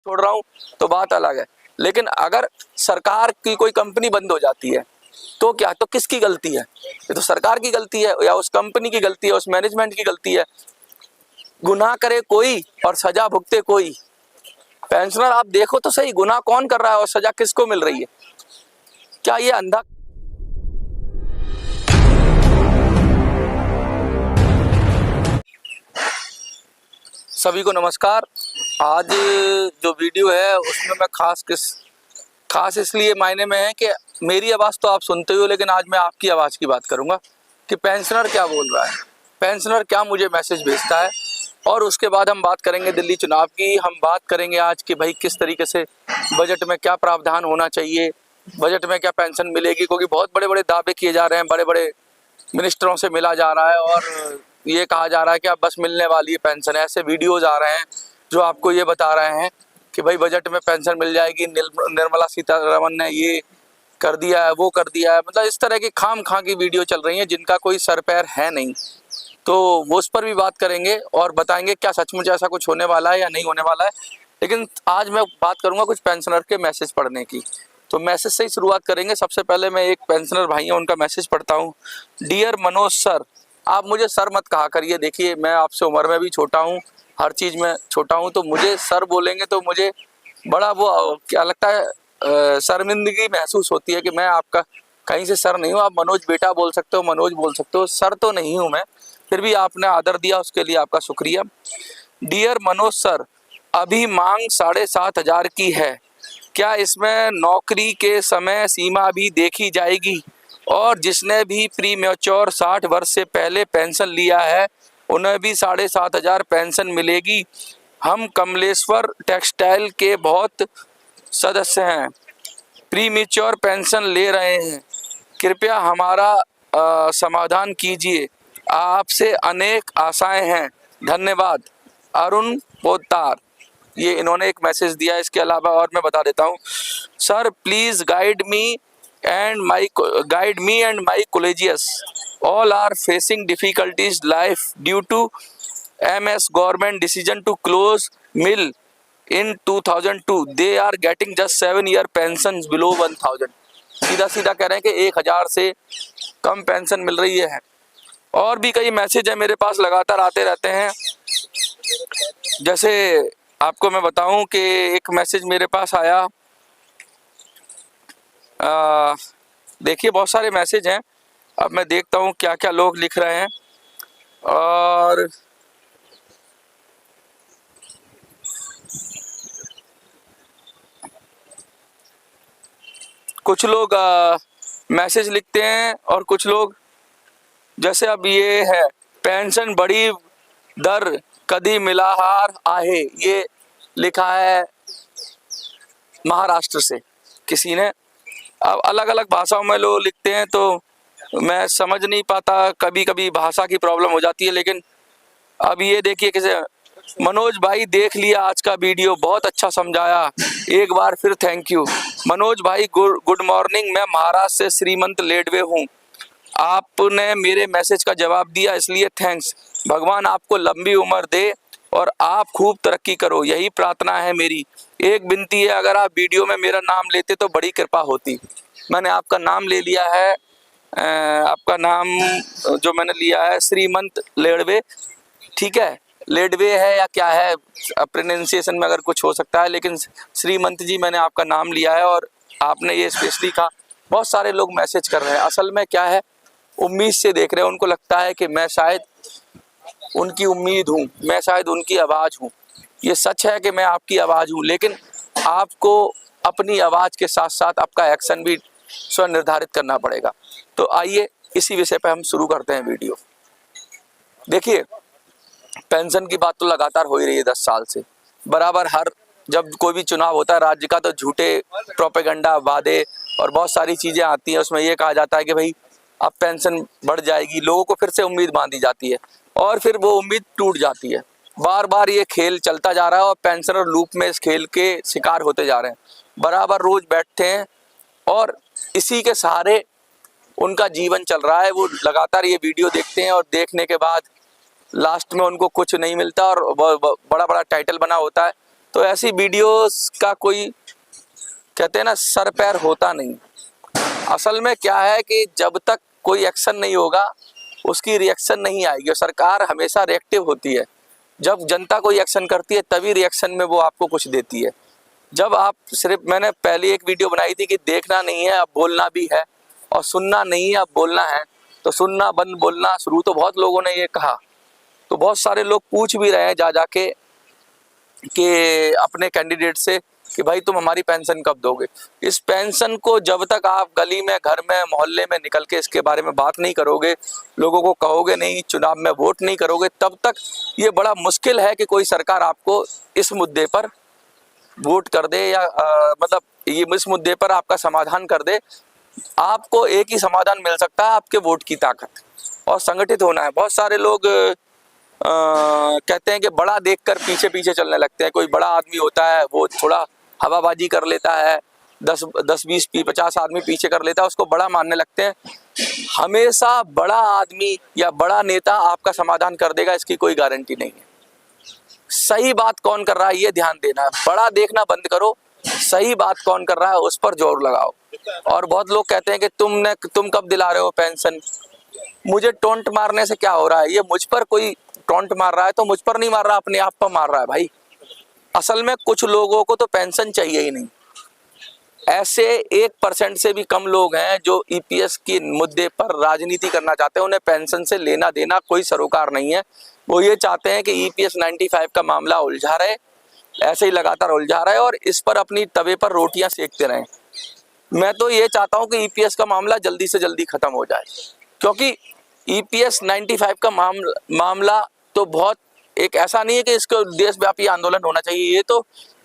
छोड़ रहा हूँ तो बात अलग है, लेकिन अगर सरकार की कोई कंपनी बंद हो जाती है तो क्या, तो किसकी गलती है? ये तो सरकार की गलती है या उस कंपनी की गलती है, उस मैनेजमेंट की गलती है। गुनाह करे कोई और सजा भुगते कोई। पेंशनर आप देखो तो सही, गुनाह कौन कर रहा है और सजा किसको मिल रही है? क्या ये अंधा? सभी को नमस्कार। आज जो वीडियो है उसमें मैं खास इसलिए मायने में है कि मेरी आवाज़ तो आप सुनते हो, लेकिन आज मैं आपकी आवाज़ की बात करूंगा कि पेंशनर क्या बोल रहा है, पेंशनर क्या मुझे मैसेज भेजता है। और उसके बाद हम बात करेंगे दिल्ली चुनाव की। हम बात करेंगे आज कि भाई किस तरीके से बजट में क्या प्रावधान होना चाहिए, बजट में क्या पेंशन मिलेगी, क्योंकि बहुत बड़े बड़े दावे किए जा रहे हैं, बड़े बड़े मिनिस्टरों से मिला जा रहा है और ये कहा जा रहा है कि अब बस मिलने वाली है पेंशन। ऐसे वीडियोज़ आ रहे हैं जो आपको ये बता रहे हैं कि भाई बजट में पेंशन मिल जाएगी, निर्मला सीतारमन ने ये कर दिया है, वो कर दिया है। मतलब इस तरह की खाम खा की वीडियो चल रही हैं जिनका कोई सर पैर है नहीं। तो वो उस पर भी बात करेंगे और बताएंगे क्या सचमुच ऐसा कुछ होने वाला है या नहीं होने वाला है। लेकिन आज मैं बात करूंगा कुछ पेंशनर के मैसेज पढ़ने की। तो मैसेज से ही शुरुआत करेंगे। सबसे पहले मैं एक पेंशनर भाई है उनका मैसेज पढ़ता हूँ। डियर मनोज सर, आप मुझे सर मत कहा करिए। देखिए मैं आपसे उम्र में भी छोटा हूँ, हर चीज़ में छोटा हूँ, तो मुझे सर बोलेंगे तो मुझे बड़ा वो क्या लगता है, शर्मिंदगी महसूस होती है कि मैं आपका कहीं से सर नहीं हूँ। आप मनोज बेटा बोल सकते हो, मनोज बोल सकते हो, सर तो नहीं हूँ मैं। फिर भी आपने आदर दिया उसके लिए आपका शुक्रिया। डियर मनोज सर, अभी मांग 7,500 की है, क्या इसमें नौकरी के समय सीमा भी देखी जाएगी? और जिसने भी प्री मैच्योर 60 वर्ष से पहले पेंशन लिया है उन्हें भी 7,500 पेंशन मिलेगी। हम कमलेश्वर टेक्सटाइल के बहुत सदस्य हैं, प्री मैच्योर पेंशन ले रहे हैं, कृपया हमारा समाधान कीजिए। आपसे अनेक आशाएं हैं, धन्यवाद। अरुण पोद्दार, ये इन्होंने एक मैसेज दिया। इसके अलावा और मैं बता देता हूँ। Sir please guide me and my colleagues, all are facing difficulties life due to MS government decision to close mill in 2002, they are getting just 7-year pensions below 1,000। सीधा सीधा कह रहे हैं कि 1,000 से कम पेंशन मिल रही है। और भी कई मैसेज है मेरे पास, लगातार आते रहते हैं। जैसे आपको मैं बताऊं कि एक मैसेज मेरे पास आया, देखिए बहुत सारे मैसेज हैं, अब मैं देखता हूं क्या क्या लोग लिख रहे हैं। और कुछ लोग मैसेज लिखते हैं और कुछ लोग, जैसे अब ये है, पेंशन बड़ी दर कदी मिलाहार आहे, ये लिखा है महाराष्ट्र से किसी ने। अब अलग अलग भाषाओं में लोग लिखते हैं तो मैं समझ नहीं पाता, कभी कभी भाषा की प्रॉब्लम हो जाती है। लेकिन अब ये देखिए किसे, मनोज भाई देख लिया आज का वीडियो, बहुत अच्छा समझाया, एक बार फिर थैंक यू। मनोज भाई गुड मॉर्निंग, मैं महाराष्ट्र से श्रीमंत लेडवे हूँ, आपने मेरे मैसेज का जवाब दिया इसलिए थैंक्स। भगवान आपको लंबी उम्र दे और आप खूब तरक्की करो, यही प्रार्थना है मेरी। एक विनती है, अगर आप वीडियो में मेरा नाम लेते तो बड़ी कृपा होती। मैंने आपका नाम ले लिया है, आपका नाम जो मैंने लिया है श्रीमंत लेडवे, ठीक है, लेडवे है या क्या है, प्रोनाउंसिएशन में अगर कुछ हो सकता है, लेकिन श्रीमंत जी मैंने आपका नाम लिया है और आपने ये स्पेशली कहा। बहुत सारे लोग मैसेज कर रहे हैं, असल में क्या है, उम्मीद से देख रहे हैं, उनको लगता है कि मैं शायद उनकी उम्मीद हूँ, मैं शायद उनकी आवाज़ हूँ। ये सच है कि मैं आपकी आवाज़ हूँ, लेकिन आपको अपनी आवाज़ के साथ साथ आपका एक्शन भी स्वयं निर्धारित करना पड़ेगा। तो आइए इसी विषय पर हम शुरू करते हैं वीडियो। देखिए पेंशन की बात तो लगातार हो ही रही है 10 साल से, बराबर हर जब कोई भी चुनाव होता है राज्य का तो झूठे प्रोपेगेंडा वादे और बहुत सारी चीज़ें आती हैं। उसमें ये कहा जाता है कि भाई अब पेंशन बढ़ जाएगी, लोगों को फिर से उम्मीद बांधी जाती है और फिर वो उम्मीद टूट जाती है। बार बार ये खेल चलता जा रहा है और पेंशनर लूप में इस खेल के शिकार होते जा रहे हैं। बराबर रोज बैठते हैं और इसी के सहारे उनका जीवन चल रहा है। वो लगातार ये वीडियो देखते हैं और देखने के बाद लास्ट में उनको कुछ नहीं मिलता और बड़ा बड़ा टाइटल बना होता है तो ऐसी वीडियोस का कोई कहते हैं ना सर पैर होता नहीं। असल में क्या है कि जब तक कोई एक्शन नहीं होगा उसकी रिएक्शन नहीं आएगी, और सरकार हमेशा रिएक्टिव होती है। जब जनता कोई एक्शन करती है तभी रिएक्शन में वो आपको कुछ देती है। जब आप सिर्फ, मैंने पहले एक वीडियो बनाई थी कि देखना नहीं है अब बोलना भी है, और सुनना नहीं है अब बोलना है, तो सुनना बंद बोलना शुरू। तो बहुत लोगों ने ये कहा, तो बहुत सारे लोग पूछ भी रहे हैं जा जाके कि अपने कैंडिडेट से कि भाई तुम हमारी पेंशन कब दोगे। इस पेंशन को जब तक आप गली में, घर में, मोहल्ले में निकल के इसके बारे में बात नहीं करोगे, लोगों को कहोगे नहीं, चुनाव में वोट नहीं करोगे, तब तक ये बड़ा मुश्किल है कि कोई सरकार आपको इस मुद्दे पर वोट कर दे, या मतलब ये इस मुद्दे पर आपका समाधान कर दे। आपको एक ही समाधान मिल सकता है, आपके वोट की ताकत और संगठित होना है। बहुत सारे लोग कहते हैं कि बड़ा देखकर पीछे पीछे चलने लगते हैं। कोई बड़ा आदमी होता है वो थोड़ा हवाबाजी कर लेता है, 10-20-50 आदमी पीछे कर लेता है, उसको बड़ा मानने लगते हैं। हमेशा बड़ा आदमी या बड़ा नेता आपका समाधान कर देगा इसकी कोई गारंटी नहीं है। सही बात कौन कर रहा है ये ध्यान देना है। बड़ा देखना बंद करो, सही बात कौन कर रहा है उस पर जोर लगाओ। और बहुत लोग कहते हैं कि तुम कब दिला रहे हो पेंशन। मुझे टोंट मारने से क्या हो रहा है? ये मुझ पर कोई टोंट मार रहा है तो मुझ पर नहीं मार रहा, अपने आप पर मार रहा है भाई। असल में कुछ लोगों को तो पेंशन चाहिए ही नहीं। ऐसे 1% से भी कम लोग हैं जो ईपीएस के मुद्दे पर राजनीति करना चाहते हैं। उन्हें पेंशन से लेना देना कोई सरोकार नहीं है। वो ये चाहते हैं कि ईपीएस 95 का मामला उलझा रहे, ऐसे ही लगातार उलझा रहे और इस पर अपनी तवे पर रोटियां सेकते रहें। मैं तो ये चाहता हूं कि ईपीएस का मामला जल्दी से जल्दी खत्म हो जाए, क्योंकि ईपीएस 95 का मामला तो बहुत एक ऐसा नहीं है कि इसको देशव्यापी आंदोलन होना चाहिए। ये तो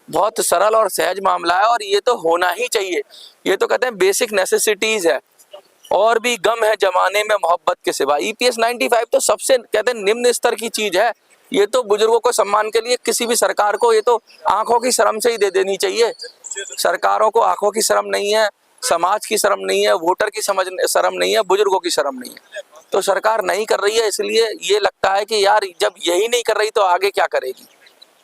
बहुत सरल और सहज मामला है और ये तो होना ही चाहिए। ये तो कहते हैं बेसिक नेसेसिटीज है, और भी गम है जमाने में मोहब्बत के सिवा। ईपीएस 95 तो सबसे कहते हैं निम्न स्तर की चीज है। ये तो बुजुर्गों को सम्मान के लिए किसी भी सरकार को ये तो आंखों की शर्म से ही दे देनी चाहिए। सरकारों को आंखों की शर्म नहीं है, समाज की शर्म नहीं है, वोटर की शर्म नहीं है, बुजुर्गों की शर्म नहीं है। तो सरकार नहीं कर रही है, इसलिए ये लगता है कि यार जब यही नहीं कर रही तो आगे क्या करेगी।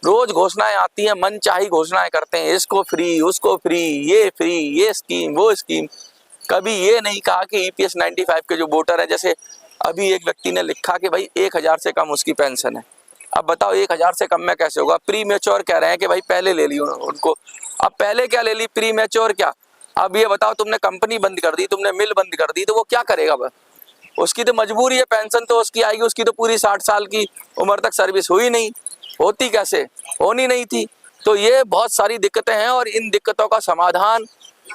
रोज घोषणाएं आती हैं, मन चाही घोषणाएं करते हैं, इसको फ्री, उसको फ्री, ये स्कीम, वो स्कीम। कभी ये नहीं कहा कि ईपीएस 95 के जो वोटर है, जैसे अभी एक व्यक्ति ने लिखा कि भाई 1000 से कम उसकी पेंशन है। अब बताओ 1000 से कम में कैसे होगा। प्री मैच्योर कह रहे हैं कि भाई पहले ले ली उनको। अब पहले क्या ले ली, प्री मैच्योर क्या। अब ये बताओ तुमने कंपनी बंद कर दी, तुमने मिल बंद कर दी, तो वो क्या करेगा। उसकी तो मजबूरी है, पेंशन तो उसकी आएगी। उसकी तो पूरी 60 साल की उम्र तक सर्विस हुई नहीं, होती कैसे, होनी नहीं थी। तो ये बहुत सारी दिक्कतें हैं और इन दिक्कतों का समाधान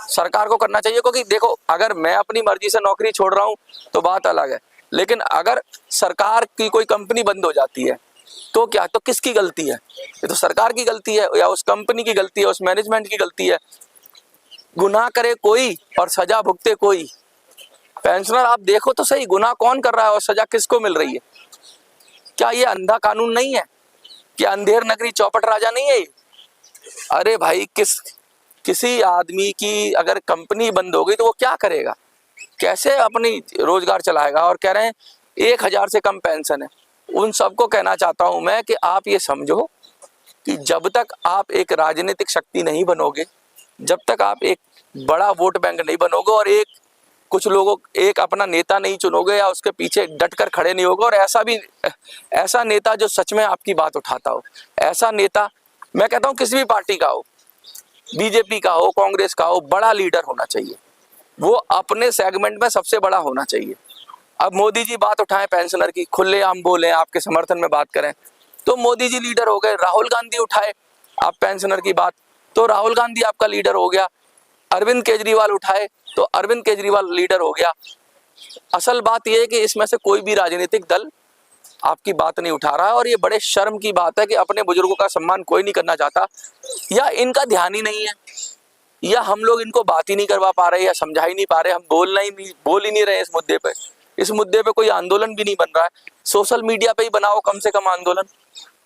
सरकार को करना चाहिए। क्योंकि देखो, अगर मैं अपनी मर्जी से नौकरी छोड़ रहा हूँ तो बात अलग है, लेकिन अगर सरकार की कोई कंपनी बंद हो जाती है तो क्या, तो किसकी गलती है? ये तो सरकार की गलती है, या उस कंपनी की गलती है, उस मैनेजमेंट की गलती है। गुनाह करे कोई और सजा भुगते कोई। पेंशनर आप देखो तो सही, गुनाह कौन कर रहा है और सजा किसको मिल रही है? क्या ये अंधा कानून नहीं है? क्या अंधेर नगरी चौपट राजा नहीं है ये? अरे भाई, किसी आदमी की अगर कंपनी बंद हो गई तो वो क्या करेगा, कैसे अपनी रोजगार चलाएगा? और कह रहे हैं 1000 से कम पेंशन है। उन सबको कहना चाहता हूं मैं कि आप ये समझो कि जब तक आप एक राजनीतिक शक्ति नहीं बनोगे, जब तक आप एक बड़ा वोट बैंक नहीं बनोगे और कुछ लोगों एक अपना नेता नहीं चुनोगे या उसके पीछे डटकर खड़े नहीं होगे, और ऐसा नेता जो सच में आपकी बात उठाता हो, ऐसा नेता, मैं कहता हूं किसी भी पार्टी का हो, बीजेपी का हो, कांग्रेस का हो, बड़ा लीडर होना चाहिए। वो अपने सेगमेंट में सबसे बड़ा होना चाहिए। अब मोदी जी बात उठाएं पेंशनर की, खुलेआम बोलें, आपके समर्थन में बात करें, तो मोदी जी लीडर हो गए। राहुल गांधी उठाए आप पेंशनर की बात, तो राहुल गांधी आपका लीडर हो गया। अरविंद केजरीवाल उठाए तो अरविंद केजरीवाल लीडर हो गया। असल बात यह है कि इसमें से कोई भी राजनीतिक दल आपकी बात नहीं उठा रहा है, और ये बड़े शर्म की बात है कि अपने बुजुर्गों का सम्मान कोई नहीं करना चाहता, या इनका ध्यान ही नहीं है, या हम लोग इनको बात ही नहीं करवा पा रहे, या समझा ही नहीं पा रहे। हम बोल ही नहीं रहे इस मुद्दे पे। इस मुद्दे पे कोई आंदोलन भी नहीं बन रहा है। सोशल मीडिया पे ही बनाओ कम से कम आंदोलन,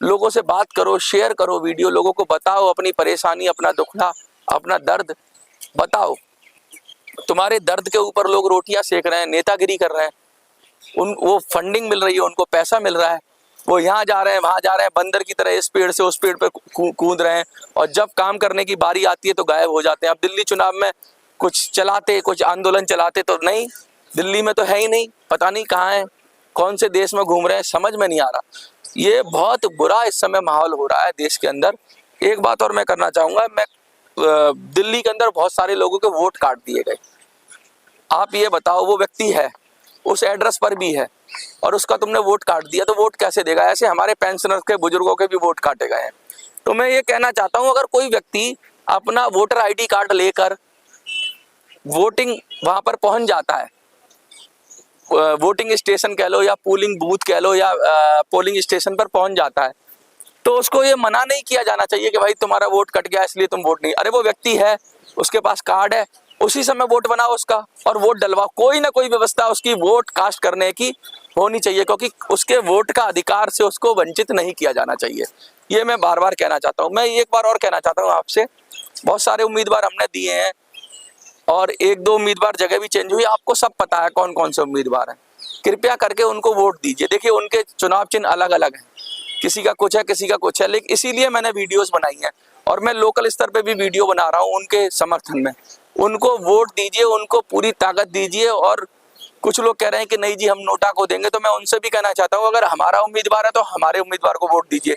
लोगों से बात करो, शेयर करो वीडियो, लोगों को बताओ अपनी परेशानी, अपना दुखड़ा, अपना दर्द बताओ। तुम्हारे दर्द के ऊपर लोग रोटियां सेक रहे हैं, नेतागिरी कर रहे हैं, वो फंडिंग मिल रही है, उनको पैसा मिल रहा है, वो यहाँ जा रहे हैं वहाँ जा रहे हैं, बंदर की तरह इस पेड़ से उस पेड़ पे कूद रहे हैं, और जब काम करने की बारी आती है तो गायब हो जाते हैं। अब दिल्ली चुनाव में कुछ चलाते, कुछ आंदोलन चलाते तो नहीं, दिल्ली में तो है ही नहीं, पता नहीं कहाँ है, कौन से देश में घूम रहे हैं, समझ में नहीं आ रहा। ये बहुत बुरा इस समय माहौल हो रहा है देश के अंदर। एक बात और मैं करना चाहूँगा, मैं दिल्ली के अंदर बहुत सारे लोगों के वोट काट दिए गए। आप ये बताओ, वो व्यक्ति है, उस एड्रेस पर भी है, और उसका तुमने वोट काट दिया, तो वोट कैसे देगा? ऐसे हमारे पेंशनर्स के, बुजुर्गों के भी वोट काटे गए हैं। तो मैं ये कहना चाहता हूँ, अगर कोई व्यक्ति अपना वोटर आईडी कार्ड लेकर वोटिंग वहां पर पहुंच जाता है, वोटिंग स्टेशन कह लो या पोलिंग बूथ कह लो या पोलिंग स्टेशन पर पहुंच जाता है, तो उसको ये मना नहीं किया जाना चाहिए कि भाई तुम्हारा वोट कट गया इसलिए तुम वोट नहीं। अरे वो व्यक्ति है, उसके पास कार्ड है, उसी समय वोट बनाओ उसका और वोट डलवाओ। कोई ना कोई व्यवस्था उसकी वोट कास्ट करने की होनी चाहिए, क्योंकि उसके वोट का अधिकार से उसको वंचित नहीं किया जाना चाहिए। ये मैं बार बार कहना चाहता हूँ। मैं एक बार और कहना चाहता हूँ आपसे, बहुत सारे उम्मीदवार हमने दिए हैं और एक दो उम्मीदवार जगह भी चेंज हुई, आपको सब पता है कौन कौन से उम्मीदवार हैं। कृपया करके उनको वोट दीजिए। देखिए, उनके चुनाव चिन्ह अलग अलग हैं, किसी का कुछ है किसी का कुछ है, लेकिन इसीलिए मैंने वीडियोस बनाई हैं और मैं लोकल स्तर पे भी वीडियो बना रहा हूँ उनके समर्थन में। उनको वोट दीजिए, उनको पूरी ताकत दीजिए। और कुछ लोग कह रहे हैं कि नहीं जी हम नोटा को देंगे, तो मैं उनसे भी कहना चाहता हूँ, अगर हमारा उम्मीदवार है तो हमारे उम्मीदवार को वोट दीजिए।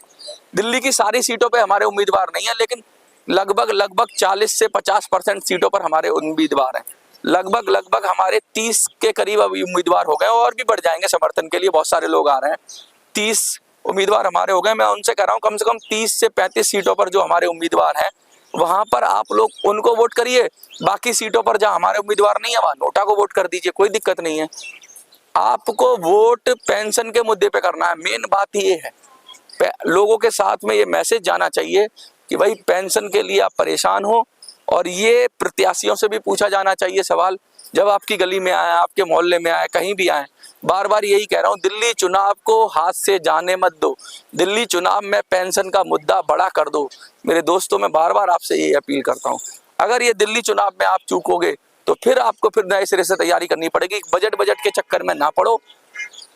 दिल्ली की सारी सीटों पे हमारे उम्मीदवार नहीं है, लेकिन लगभग 40 से 50% सीटों पर हमारे उम्मीदवार हैं। लगभग हमारे 30 के करीब अभी उम्मीदवार हो गए और भी बढ़ जाएंगे समर्थन के लिए, बहुत सारे लोग आ रहे हैं। 30 उम्मीदवार हमारे हो गए। मैं उनसे कह रहा हूँ कम से कम 30 से 35 सीटों पर जो हमारे उम्मीदवार हैं वहां पर आप लोग उनको वोट करिए। बाकी सीटों पर जहां हमारे उम्मीदवार नहीं है वहां नोटा को वोट कर दीजिए, कोई दिक्कत नहीं है। आपको वोट पेंशन के मुद्दे पे करना है, मेन बात ये है। लोगों के साथ में ये मैसेज जाना चाहिए कि भाई पेंशन के लिए आप परेशान हो, और ये प्रत्याशियों से भी पूछा जाना चाहिए सवाल, जब आपकी गली में आए, आपके मोहल्ले में आए, कहीं भी आए। बार बार यही कह रहा हूँ, दिल्ली चुनाव को हाथ से जाने मत दो। दिल्ली चुनाव में पेंशन का मुद्दा बड़ा कर दो। मेरे दोस्तों, मैं बार बार आपसे यही अपील करता हूँ। अगर ये दिल्ली चुनाव में आप चूकोगे तो फिर आपको फिर नए सिरे से तैयारी करनी पड़ेगी। बजट के चक्कर में ना पड़ो।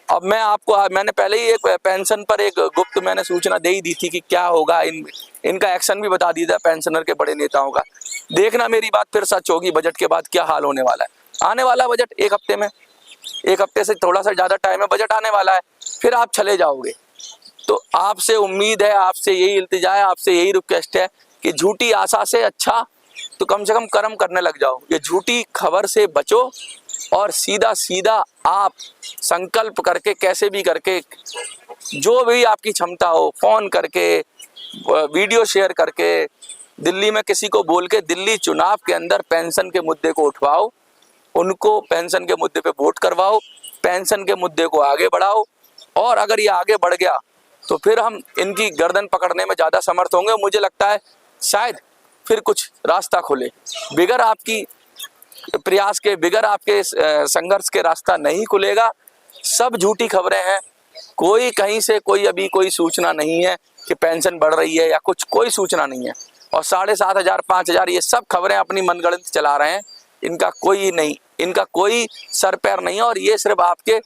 अब मैंने पहले ही एक पेंशन पर एक गुप्त मैंने सूचना दे ही दी थी कि क्या होगा, इनका एक्शन भी बता दिया पेंशनर के बड़े नेताओं का। देखना मेरी बात फिर सच होगी, बजट के बाद क्या हाल होने वाला है। आने वाला बजट एक हफ्ते से थोड़ा सा ज्यादा टाइम है, बजट आने वाला है, फिर आप चले जाओगे। तो आपसे उम्मीद है, आपसे यही इल्तिजा है, आपसे यही रिक्वेस्ट है कि झूठी आशा से अच्छा तो कम से कम कर्म करने लग जाओ। ये झूठी खबर से बचो और सीधा आप संकल्प करके, कैसे भी करके, जो भी आपकी क्षमता हो, फोन करके, वीडियो शेयर करके, दिल्ली में किसी को बोल के दिल्ली चुनाव के अंदर पेंशन के मुद्दे को उठवाओ, उनको पेंशन के मुद्दे पे वोट करवाओ, पेंशन के मुद्दे को आगे बढ़ाओ। और अगर ये आगे बढ़ गया तो फिर हम इनकी गर्दन पकड़ने में ज़्यादा समर्थ होंगे। मुझे लगता है शायद फिर कुछ रास्ता खुले। बिगर आपकी प्रयास के, बिगर आपके संघर्ष के रास्ता नहीं खुलेगा। सब झूठी खबरें हैं। कोई कहीं से अभी कोई सूचना नहीं है कि पेंशन बढ़ रही है या कुछ, कोई सूचना नहीं है। और 7,500 5,000 ये सब खबरें अपनी मनगढ़ंत चला रहे हैं। इनका कोई सर पैर नहीं है, और ये सिर्फ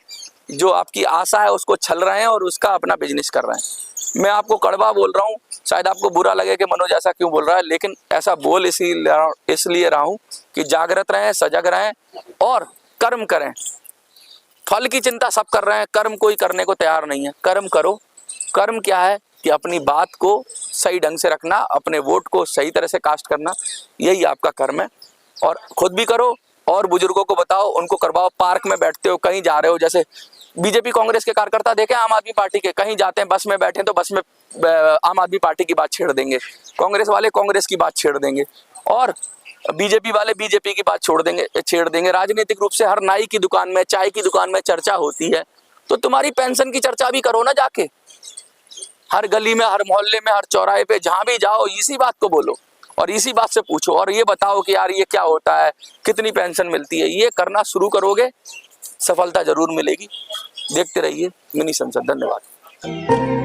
जो आपकी आशा है उसको छल रहे हैं और उसका अपना बिजनेस कर रहे हैं। मैं आपको कड़वा बोल रहा हूँ, शायद आपको बुरा लगे कि मनोज ऐसा क्यों बोल रहा है, लेकिन ऐसा बोल इसलिए रहा हूँ कि जागृत रहें, सजग रहें और कर्म करें। फल की चिंता सब कर रहे हैं, कर्म कोई करने को तैयार नहीं है। कर्म करो। कर्म क्या है कि अपनी बात को सही ढंग से रखना, अपने वोट को सही तरह से कास्ट करना, यही आपका कर्म है। और खुद भी करो और बुजुर्गों को बताओ, उनको करवाओ। पार्क में बैठते हो, कहीं जा रहे हो, जैसे बीजेपी कांग्रेस के कार्यकर्ता देखे आम आदमी पार्टी के, कहीं जाते हैं बस में बैठे तो बस में आम आदमी पार्टी की बात छेड़ देंगे, कांग्रेस वाले कांग्रेस की बात छेड़ देंगे और बीजेपी वाले बीजेपी की बात छेड़ देंगे। राजनीतिक रूप से हर नाई की दुकान में, चाय की दुकान में चर्चा होती है, तो तुम्हारी पेंशन की चर्चा भी करो ना जाके। हर गली में, हर मोहल्ले में, हर चौराहे पे, जहां भी जाओ इसी बात को बोलो और इसी बात से पूछो और ये बताओ कि यार ये क्या होता है, कितनी पेंशन मिलती है। ये करना शुरू करोगे, सफलता जरूर मिलेगी। देखते रहिए मिनी संसद। धन्यवाद।